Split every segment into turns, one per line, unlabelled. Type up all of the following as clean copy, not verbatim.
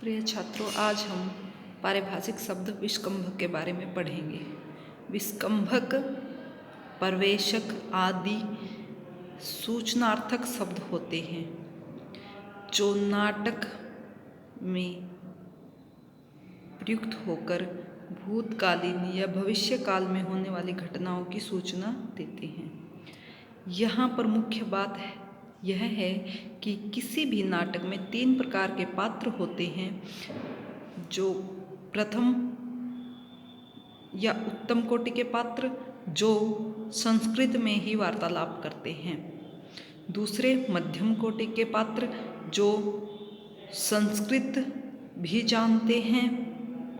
प्रिय छात्रों, आज हम पारिभाषिक शब्द विस्कंभक के बारे में पढ़ेंगे। विस्कंभक, प्रवेशक आदि सूचनार्थक शब्द होते हैं जो नाटक में प्रयुक्त होकर भूतकालीन या भविष्य काल में होने वाली घटनाओं की सूचना देते हैं। यहाँ पर मुख्य बात यह है कि किसी भी नाटक में 3 प्रकार के पात्र होते हैं, जो प्रथम या उत्तम कोटि के पात्र जो संस्कृत में ही वार्तालाप करते हैं, दूसरे मध्यम कोटि के पात्र जो संस्कृत भी जानते हैं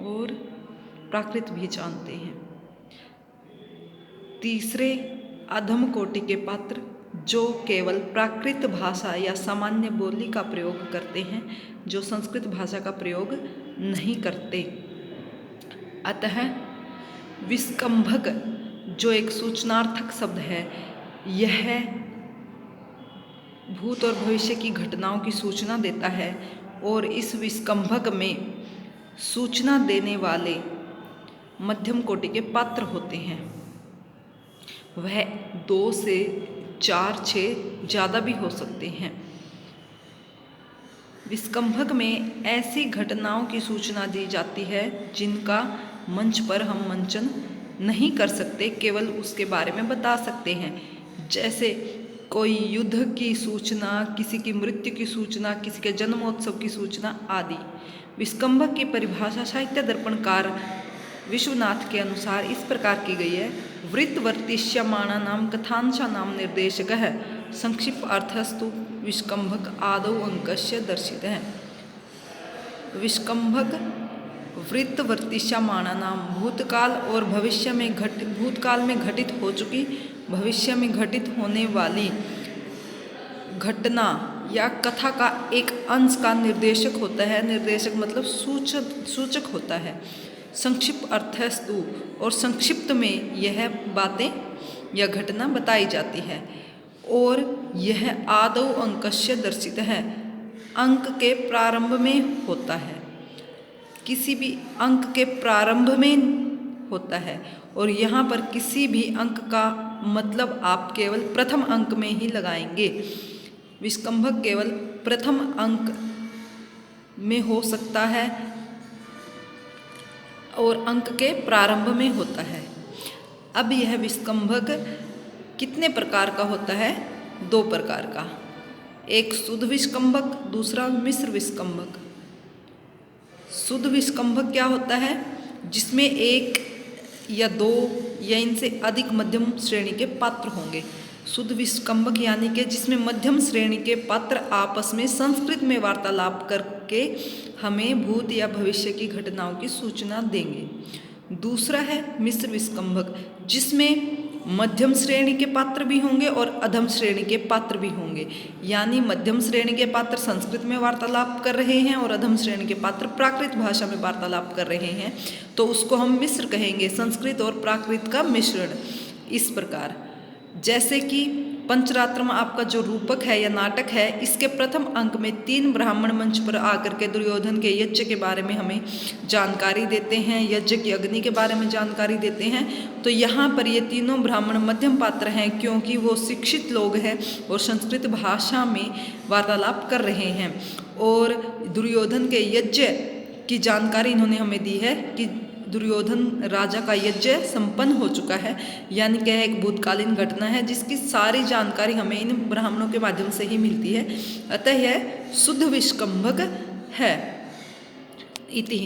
और प्राकृत भी जानते हैं, तीसरे अधम कोटि के पात्र जो केवल प्राकृत भाषा या सामान्य बोली का प्रयोग करते हैं, जो संस्कृत भाषा का प्रयोग नहीं करते। अतः विस्कंभक जो एक सूचनार्थक शब्द है, यह भूत और भविष्य की घटनाओं की सूचना देता है और इस विस्कंभक में सूचना देने वाले मध्यम कोटि के पात्र होते हैं। वह 2 से 4, 6 ज़्यादा भी हो सकते हैं। विस्कंभक में ऐसी घटनाओं की सूचना दी जाती है जिनका मंच पर हम मंचन नहीं कर सकते, केवल उसके बारे में बता सकते हैं। जैसे कोई युद्ध की सूचना, किसी की मृत्यु की सूचना, किसी के जन्मोत्सव की सूचना आदि। विस्कंभक की परिभाषा साहित्य दर्पणकार विश्वनाथ के अनुसार इस प्रकार की गई है। वृत्तवर्तिष्यमाणानां कथांशानां निर्देशकः संक्षिप्त अर्थस्तु विस्कंभक आदौ अंकस्य दर्शितः। विस्कंभक वृत्तवर्तिष्यमाणानां भूतकाल और भविष्य में भूतकाल में घटित हो चुकी, भविष्य में घटित होने वाली घटना या कथा का एक अंश का निर्देशक होता है। निर्देशक मतलब सूचक होता है। संक्षिप्त अर्थस्तु, और संक्षिप्त में यह बातें या घटना बताई जाती है। और यह आदौ अंकस्य दर्शित है, अंक के प्रारंभ में होता है। किसी भी अंक के प्रारंभ में होता है। और यहाँ पर किसी भी अंक का मतलब आप केवल प्रथम अंक में ही लगाएंगे। विस्कंभक केवल प्रथम अंक में हो सकता है और अंक के प्रारंभ में होता है। अब यह विस्कंभक कितने प्रकार का होता है? 2 प्रकार का। एक शुद्ध विस्कंभक, दूसरा मिश्र विस्कंभक। शुद्ध विस्कंभक क्या होता है? जिसमें 1 या 2 या इनसे अधिक मध्यम श्रेणी के पात्र होंगे। शुद्ध विस्कंभक यानी कि जिसमें मध्यम श्रेणी के पात्र आपस में संस्कृत में वार्तालाप करके हमें भूत या भविष्य की घटनाओं की सूचना देंगे। दूसरा है मिश्र विस्कंभक, जिसमें मध्यम श्रेणी के पात्र भी होंगे और अधम श्रेणी के पात्र भी होंगे। यानी मध्यम श्रेणी के पात्र संस्कृत में वार्तालाप कर रहे हैं और अधम श्रेणी के पात्र प्राकृत भाषा में वार्तालाप कर रहे हैं, तो उसको हम मिश्र कहेंगे, संस्कृत और प्राकृत का मिश्रण। इस प्रकार जैसे कि पंचरात्र में आपका जो रूपक है या नाटक है, इसके प्रथम अंक में 3 ब्राह्मण मंच पर आकर के दुर्योधन के यज्ञ के बारे में हमें जानकारी देते हैं, यज्ञ की अग्नि के बारे में जानकारी देते हैं। तो यहाँ पर ये तीनों ब्राह्मण मध्यम पात्र हैं, क्योंकि वो शिक्षित लोग हैं और संस्कृत भाषा में वार्तालाप कर रहे हैं। और दुर्योधन के यज्ञ की जानकारी इन्होंने हमें दी है कि दुर्योधन राजा का यज्ञ संपन्न हो चुका है, यानी कि एक भूतकालीन घटना है जिसकी सारी जानकारी हमें इन ब्राह्मणों के माध्यम से ही मिलती है। अतः यह शुद्ध विस्कंभक है। इति